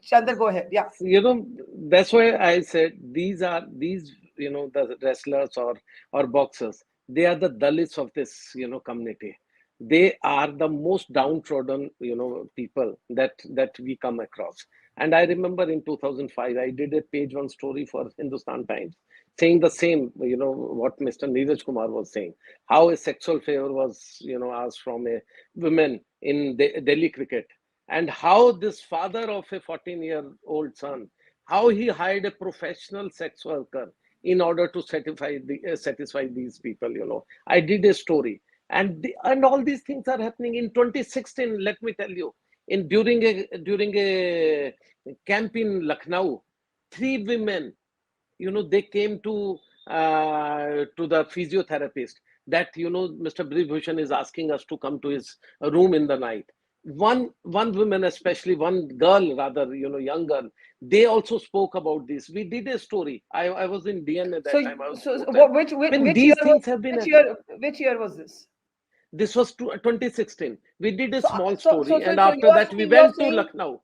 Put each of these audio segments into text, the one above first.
Chander, go ahead. Yeah. That's why I said the wrestlers or boxers, they are the Dalits of this, community. They are the most downtrodden, people that we come across. And I remember in 2005, I did a page one story for Hindustan Times saying the same, what Mr. Neeraj Kumar was saying, how a sexual favor was, asked from a woman in Delhi cricket, and how this father of a 14-year-old son, how he hired a professional sex worker in order to satisfy these people. I did a story, and all these things are happening in 2016. Let me tell you, in during a camp in Lucknow, three women, they came to the physiotherapist that, Mr. Bhushan is asking us to come to his room in the night. One woman, especially one girl, rather, young girl, they also spoke about this. We did a story. I was in DNA at that time. I was which these things have been which year was this? This was 2016. We did a small so story, and after that we went to Lucknow.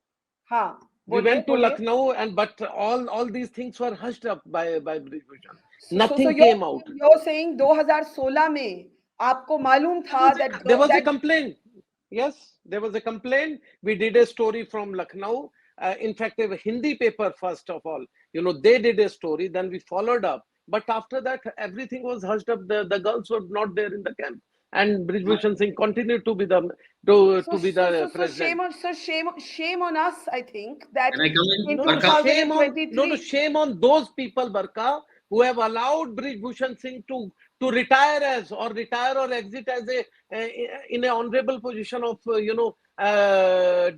We went to Lucknow, but all these things were hushed up by Brij. Nothing came out. You're saying 2016 में आपको मालूम था that there was a complaint. Yes, there was a complaint. We did a story from Lucknow. In fact, a Hindi paper, first of all, they did a story. Then we followed up. But after that, everything was hushed up. The girls were not there in the camp. And Brij Singh continued to be the president. Shame on us, I think, that Can I come in? Shame on those people, Barkha, who have allowed Brij Singh to retire or exit as in an honorable position of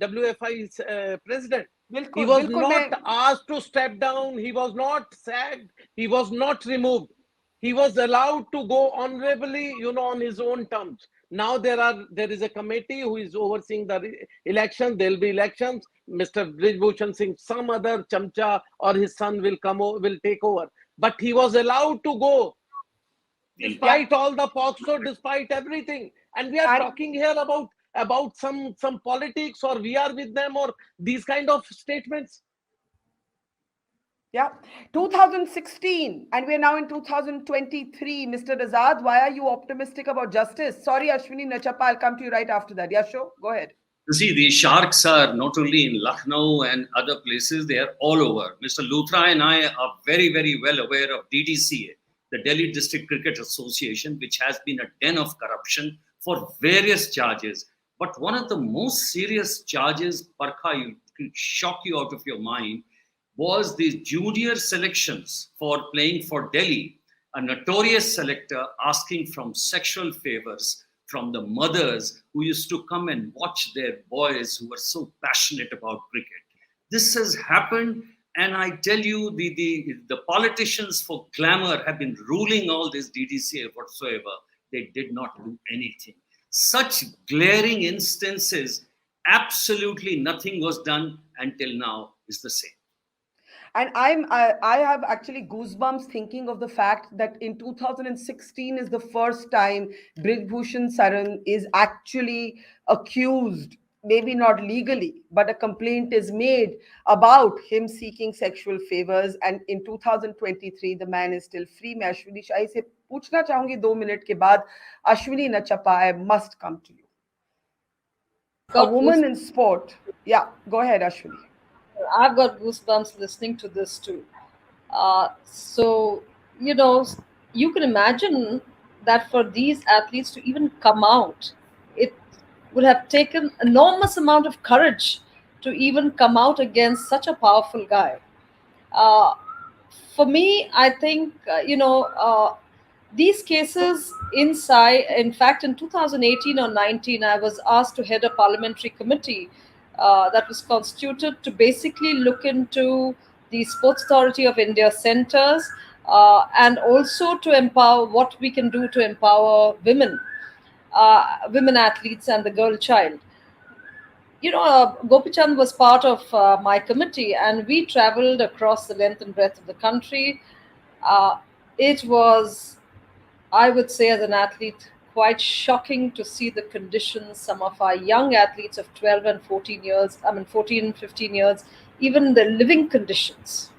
WFI's president. He was not asked to step down. He was not sacked. He was not removed. He was allowed to go honorably, on his own terms. Now there is a committee who is overseeing the election. There will be elections. Mr. Brij Singh, some other chamcha or his son will take over. But he was allowed to go, despite all the POXO, despite everything. And we are talking here about some politics, or we are with them, or these kind of statements. Yeah, 2016, and we are now in 2023. Mr. Azad, why are you optimistic about justice? Sorry, Ashwini Nachappa, I'll come to you right after that. Yeah, sure, go ahead. You see, the sharks are not only in Lucknow and other places, they are all over. Mr. Luthra and I are very, very well aware of DDCA, the Delhi District Cricket Association, which has been a den of corruption for various charges. But one of the most serious charges, Barkha, you shock you out of your mind, was the junior selections for playing for Delhi, a notorious selector asking from sexual favors from the mothers who used to come and watch their boys who were so passionate about cricket. This has happened, and I tell you, the politicians for glamour have been ruling all this DDCA whatsoever. They did not do anything. Such glaring instances, absolutely nothing was done until now is the same. And I have actually goosebumps thinking of the fact that in 2016 is the first time Brij Bhushan Saran is actually accused, maybe not legally, but a complaint is made about him seeking sexual favors. And in 2023, the man is still free. मैं अश्विनी शाही से पूछना चाहूंगी 2 minute के बाद. Ashwini Nachappa, I must come to you. A woman in sport. Yeah, go ahead, Ashwini. I've got goosebumps listening to this too. So, you can imagine that for these athletes to even come out, it would have taken enormous amount of courage to even come out against such a powerful guy. For me, I think, these cases inside, in fact, in 2018 or 19, I was asked to head a parliamentary committee that was constituted to basically look into the Sports Authority of India centers and also to empower what we can do to empower women athletes and the girl child. Gopichand was part of my committee, and we traveled across the length and breadth of the country. It was, I would say, as an athlete, quite shocking to see the conditions some of our young athletes of 12 and 14 years, 14 and 15 years, even the living conditions.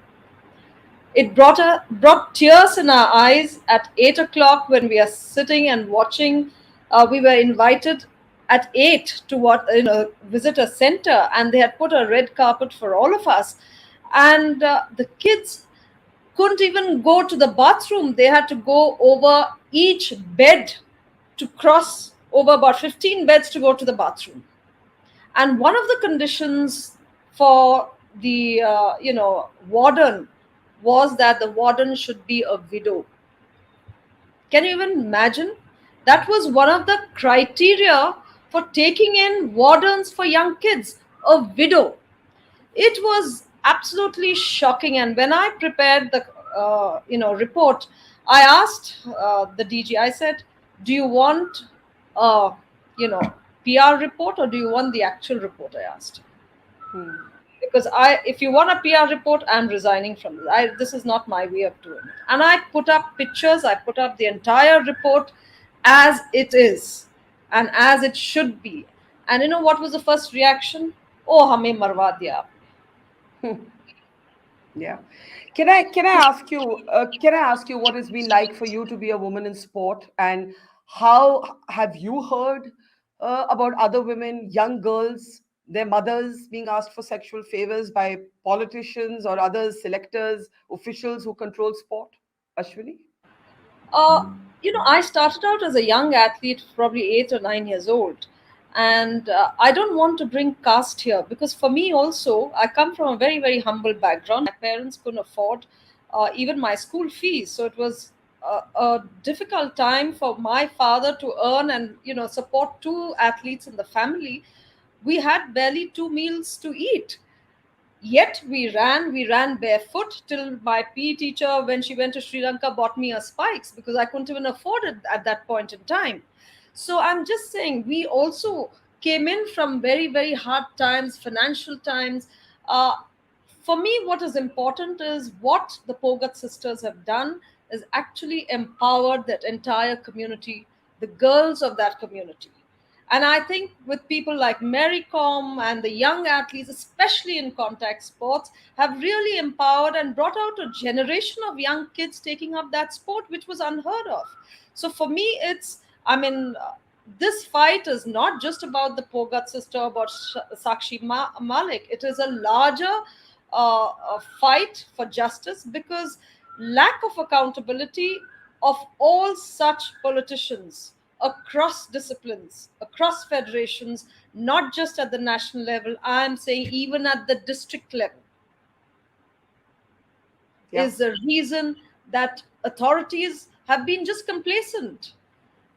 It brought tears in our eyes at 8 o'clock when we are sitting and watching. We were invited at 8 to visit a center, and they had put a red carpet for all of us. And the kids couldn't even go to the bathroom. They had to go over each bed to cross over about 15 beds to go to the bathroom. And one of the conditions for the warden was that the warden should be a widow. Can you even imagine? That was one of the criteria for taking in wardens for young kids, a widow. It was absolutely shocking. And when I prepared the report, I asked the DG, I said, do you want a PR report, or do you want the actual report? I asked. Because if you want a PR report, I'm resigning from this. This is not my way of doing it. And I put up pictures, I put up the entire report as it is and as it should be. And you know what was the first reaction? Oh, hame marwa diya. Yeah. Can I ask you? Can I ask you what it's been like for you to be a woman in sport, and how have you heard about other women, young girls, their mothers being asked for sexual favors by politicians or other selectors, officials who control sport? Ashwini? I started out as a young athlete, probably 8 or 9 years old. And I don't want to bring caste here, because for me also, I come from a very, very humble background. My parents couldn't afford even my school fees. So it was a difficult time for my father to earn and, support 2 athletes in the family. We had barely 2 meals to eat. Yet we ran barefoot till my PE teacher, when she went to Sri Lanka, bought me a spikes, because I couldn't even afford it at that point in time. So I'm just saying, we also came in from very, very hard times, financial times. For me, what is important is what the Pogat sisters have done is actually empowered that entire community, the girls of that community. And I think with people like Mary Com and the young athletes, especially in contact sports, have really empowered and brought out a generation of young kids taking up that sport, which was unheard of. So for me, this fight is not just about the Pogat sister, about Sakshi Malik. It is a larger fight for justice, because lack of accountability of all such politicians across disciplines, across federations, not just at the national level, I'm saying even at the district level, is the reason that authorities have been just complacent.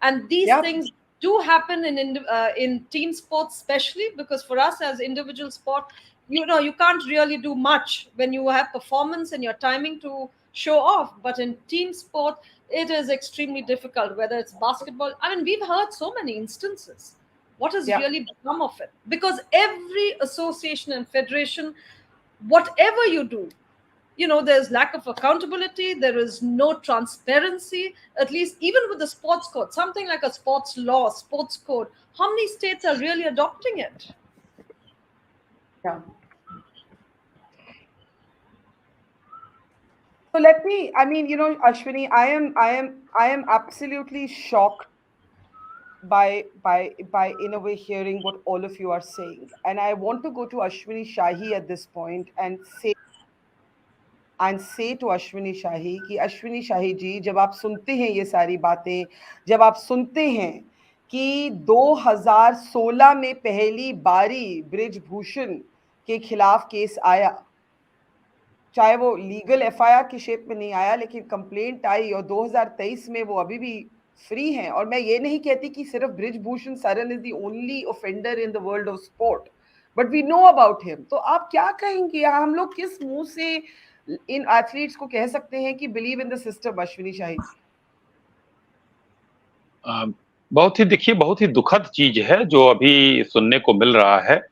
And these things do happen in team sports, especially because for us as individual sport, you can't really do much when you have performance and your timing to show off. But in team sport, it is extremely difficult, whether it's basketball. We've heard so many instances. What has really become of it? Because every association and federation, whatever you do, there's lack of accountability. There is no transparency, at least even with the sports code, something like a sports law, sports code. How many states are really adopting it? Yeah. So let me, Ashwini, I am absolutely shocked by in a way hearing what all of you are saying. And I want to go to Ashwini Shahi at this point and say to Ashwini Shahi कि Ashwini Shahi जी, जब आप सुनते हैं ये सारी बातें, जब आप सुनते हैं कि 2016 में पहली बारी ब्रिज भूषण के खिलाफ केस आया, चाहे वो लीगल एफआईआर की शेप में नहीं आया, लेकिन कंप्लेंट आई, और 2023 में वो अभी भी फ्री हैं. और मैं ये नहीं कहती कि सिर्फ Brij Bhushan Sharan is the only offender in the world of sport, but we know about him. तो आप क्या कहेंगे, हम लोग किस मुंह से इन एथलीट्स को कह सकते हैं कि believe in the system? Ashwini Shahi, बहुत ही दुखद चीज है जो अभी सुनने को मिल रहा है.